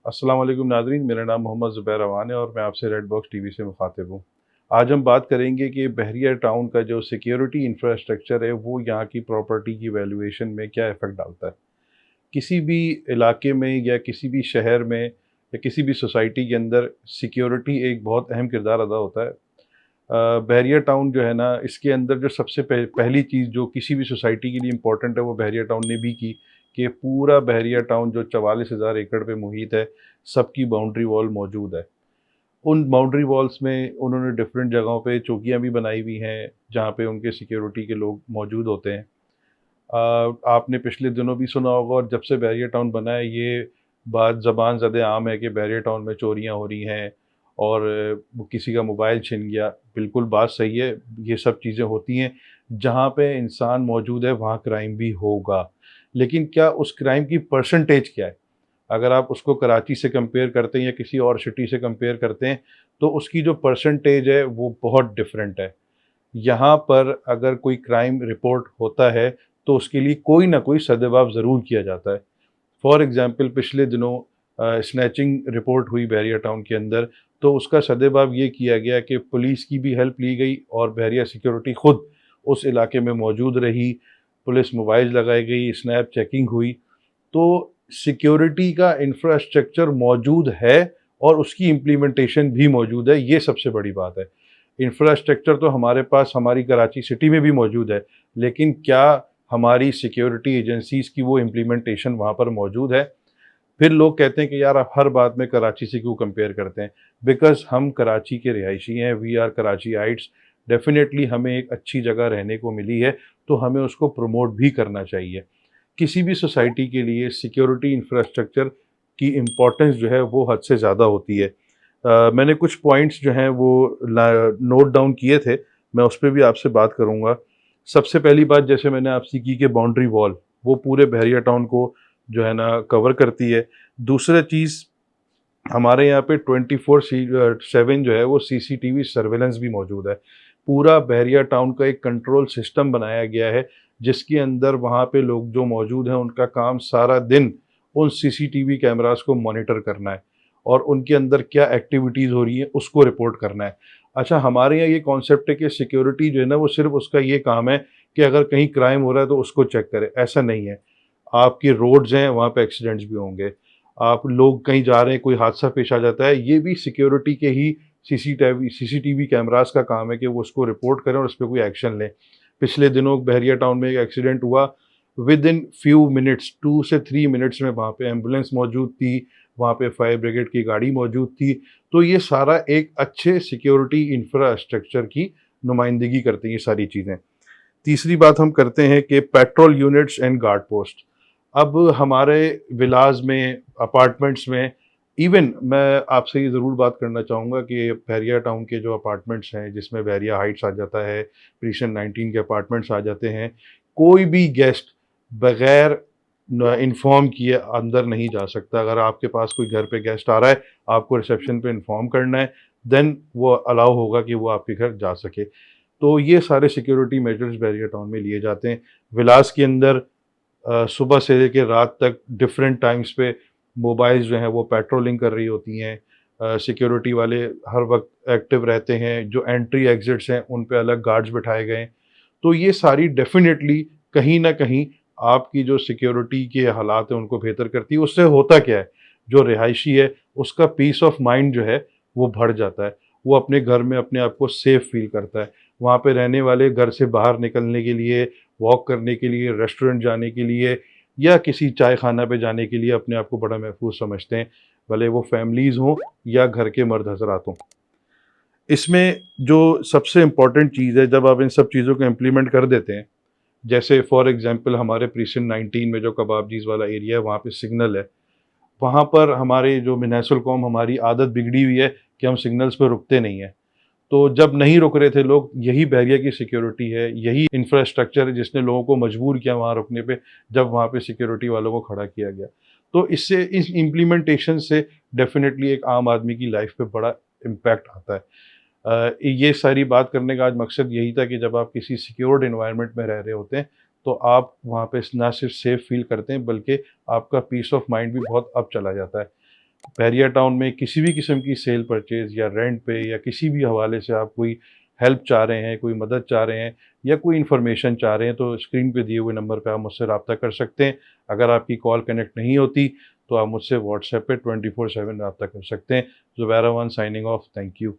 अस्सलाम वालेकुम नाज़रीन, मेरा नाम मोहम्मद ज़ुबैर अवान है और मैं आपसे रेड बॉक्स टीवी से मुखातिब हूँ। आज हम बात करेंगे कि बहरिया टाउन का जो सिक्योरिटी इंफ्रास्ट्रक्चर है वो यहाँ की प्रॉपर्टी की वैल्यूएशन में क्या इफ़ेक्ट डालता है। किसी भी इलाके में या किसी भी शहर में या किसी भी सोसाइटी के अंदर सिक्योरिटी एक बहुत अहम किरदार अदा होता है। बहरिया टाउन जो है ना, इसके अंदर जो सबसे पहली चीज़ जो किसी भी सोसाइटी के लिए इम्पोर्टेंट है वो बहरिया टाउन ने भी की कि पूरा बहरिया टाउन जो 44,000 एकड़ पे मुहित है, सबकी बाउंड्री वॉल मौजूद है। उन बाउंड्री वॉल्स में उन्होंने डिफरेंट जगहों पे चौकियाँ भी बनाई हुई हैं, जहाँ पे उनके सिक्योरिटी के लोग मौजूद होते हैं। आपने पिछले दिनों भी सुना होगा और जब से बहरिया टाउन बना है ये बात ज़बान ज़द आम है कि बहरिया टाउन में चोरियाँ हो रही हैं और किसी का मोबाइल छिन गया। बिल्कुल बात सही है, ये सब चीज़ें होती हैं। जहाँ पे इंसान मौजूद है वहाँ क्राइम भी होगा। लेकिन क्या उस क्राइम की परसेंटेज क्या है? अगर आप उसको कराची से कंपेयर करते हैं या किसी और सिटी से कंपेयर करते हैं, तो उसकी जो परसेंटेज है वो बहुत डिफरेंट है। यहाँ पर अगर कोई क्राइम रिपोर्ट होता है, तो उसके लिए कोई ना कोई सद्जवाब ज़रूर किया जाता है। फॉर एग्ज़ाम्पल पिछले दिनों स्नैचिंग रिपोर्ट हुई बहरिया टाउन के अंदर, तो उसका सद्जवाब ये किया गया कि पुलिस की भी हेल्प ली गई और बहरिया सिक्योरिटी खुद उस इलाके में मौजूद रही, पुलिस मोबाइल लगाई गई, स्नैप चेकिंग हुई। तो सिक्योरिटी का इंफ्रास्ट्रक्चर मौजूद है और उसकी इम्प्लीमेंटेशन भी मौजूद है, ये सबसे बड़ी बात है। इंफ्रास्ट्रक्चर तो हमारे पास हमारी कराची सिटी में भी मौजूद है, लेकिन क्या हमारी सिक्योरिटी एजेंसीज़ की वो इम्प्लीमेंटेशन वहाँ पर मौजूद है? फिर लोग कहते हैं कि यार आप हर बात में कराची से क्यों कंपेयर करते हैं? बिकॉज़ हम कराची के रिहायशी हैं, वी आर कराचीआइट्स। डेफ़िनेटली हमें एक अच्छी जगह रहने को मिली है, तो हमें उसको प्रमोट भी करना चाहिए। किसी भी सोसाइटी के लिए सिक्योरिटी इंफ्रास्ट्रक्चर की इम्पोर्टेंस जो है वो हद से ज़्यादा होती है। मैंने कुछ पॉइंट्स जो हैं वो नोट डाउन किए थे, मैं उस पे भी आपसे बात करूँगा। सबसे पहली बात जैसे मैंने आपसे की कि बाउंड्री वॉल, वो पूरे बहरिया टाउन को जो है ना कवर करती है। दूसरा चीज़, हमारे यहाँ पे 24/7 जो है वो सीसीटीवी सर्विलेंस भी मौजूद है। पूरा बहरिया टाउन का एक कंट्रोल सिस्टम बनाया गया है, जिसके अंदर वहाँ पे लोग जो मौजूद हैं उनका काम सारा दिन उन सीसीटीवी कैमरास को मॉनिटर करना है और उनके अंदर क्या एक्टिविटीज़ हो रही हैं उसको रिपोर्ट करना है। अच्छा, हमारे यहाँ ये कॉन्सेप्ट है कि सिक्योरिटी जो है ना वो सिर्फ़ उसका ये काम है कि अगर कहीं क्राइम हो रहा है तो उसको चेक करे, ऐसा नहीं है। आपकी रोड्स हैं, वहाँ पे एक्सीडेंट्स भी होंगे। आप लोग कहीं जा रहे हैं, कोई हादसा पेश आ जाता है, ये भी सिक्योरिटी के ही सीसीटीवी कैमरास का काम है कि वो उसको रिपोर्ट करें और उस पे कोई एक्शन लें। पिछले दिनों बहरिया टाउन में एक एक्सीडेंट हुआ, विद इन फ्यू मिनट्स 2 से 3 मिनट्स में वहाँ पे एम्बुलेंस मौजूद थी, वहाँ पे फायर ब्रिगेड की गाड़ी मौजूद थी। तो ये सारा एक अच्छे सिक्योरिटी इंफ्रास्ट्रक्चर की नुमाइंदगी करती हैं ये सारी चीज़ें। तीसरी बात हम करते हैं कि petrol units and guard post. अब हमारे विलाज में, अपार्टमेंट्स में, इवन मैं आपसे ये ज़रूर बात करना चाहूँगा कि बहरिया टाउन के जो अपार्टमेंट्स हैं, जिसमें बहरिया हाइट्स आ जाता है, प्रीशन 19 के अपार्टमेंट्स आ जाते हैं, कोई भी गेस्ट बगैर इन्फॉर्म किए अंदर नहीं जा सकता। अगर आपके पास कोई घर पे गेस्ट आ रहा है, आपको रिसेप्शन पे इन्फॉर्म करना है, देन वो अलाउ होगा कि वो आपके घर जा सके। तो ये सारे सिक्योरिटी मेजर्स बैरियर टाउन में लिए जाते हैं। विलास के अंदर सुबह से लेकर रात तक डिफरेंट टाइम्स पे मोबाइल्स जो हैं वो पेट्रोलिंग कर रही होती हैं। सिक्योरिटी वाले हर वक्त एक्टिव रहते हैं। जो एंट्री एग्जिट्स हैं उन पे अलग गार्ड्स बिठाए गए हैं। तो ये सारी डेफिनेटली कहीं ना कहीं आपकी जो सिक्योरिटी के हालात हैं उनको बेहतर करती है। उससे होता क्या है, जो रिहायशी है उसका पीस ऑफ माइंड जो है वो बढ़ जाता है। वो अपने घर में अपने आप को सेफ फील करता है। वहाँ पे रहने वाले घर से बाहर निकलने के लिए, वॉक करने के लिए, रेस्टोरेंट जाने के लिए या किसी चाय खाना पे जाने के लिए अपने आप को बड़ा महफूज समझते हैं, भले वो फैमिलीज़ हों या घर के मर्द हज़रात हों। इसमें जो सबसे इम्पोर्टेंट चीज़ है, जब आप इन सब चीज़ों को इम्प्लीमेंट कर देते हैं, जैसे फॉर एग्ज़ाम्पल हमारे प्रीसिन 19 में जो कबाबजीज़ वाला एरिया है, वहाँ पे सिग्नल है। वहाँ पर हमारे जो मिनहसुल कौम, हमारी आदत बिगड़ी हुई है कि हम सिग्नल्स पे रुकते नहीं हैं। तो जब नहीं रुक रहे थे लोग, यही बहरिया की सिक्योरिटी है, यही इंफ्रास्ट्रक्चर है जिसने लोगों को मजबूर किया वहाँ रुकने पे, जब वहाँ पे सिक्योरिटी वालों को खड़ा किया गया। तो इससे, इस इम्प्लीमेंटेशन से डेफ़िनेटली एक आम आदमी की लाइफ पे बड़ा इम्पैक्ट आता है। ये सारी बात करने का आज मकसद यही था कि जब आप किसी सिक्योर्ड एनवायरनमेंट में रह रहे होते हैं, तो आप वहाँ पे ना सिर्फ सेफ फ़ील करते हैं, बल्कि आपका पीस ऑफ माइंड भी बहुत अप चला जाता है। बहरिया टाउन में किसी भी किस्म की सेल परचेज़ या रेंट पे या किसी भी हवाले से आप कोई हेल्प चाह रहे हैं, कोई मदद चाह रहे हैं या कोई इन्फॉर्मेशन चाह रहे हैं, तो स्क्रीन पे दिए हुए नंबर पे आप मुझसे रब्ता कर सकते हैं। अगर आपकी कॉल कनेक्ट नहीं होती, तो आप मुझसे व्हाट्सएप पे 24/7 रब्ता कर सकते हैं। ज़ुबैर अमान साइनिंग ऑफ। Thank you.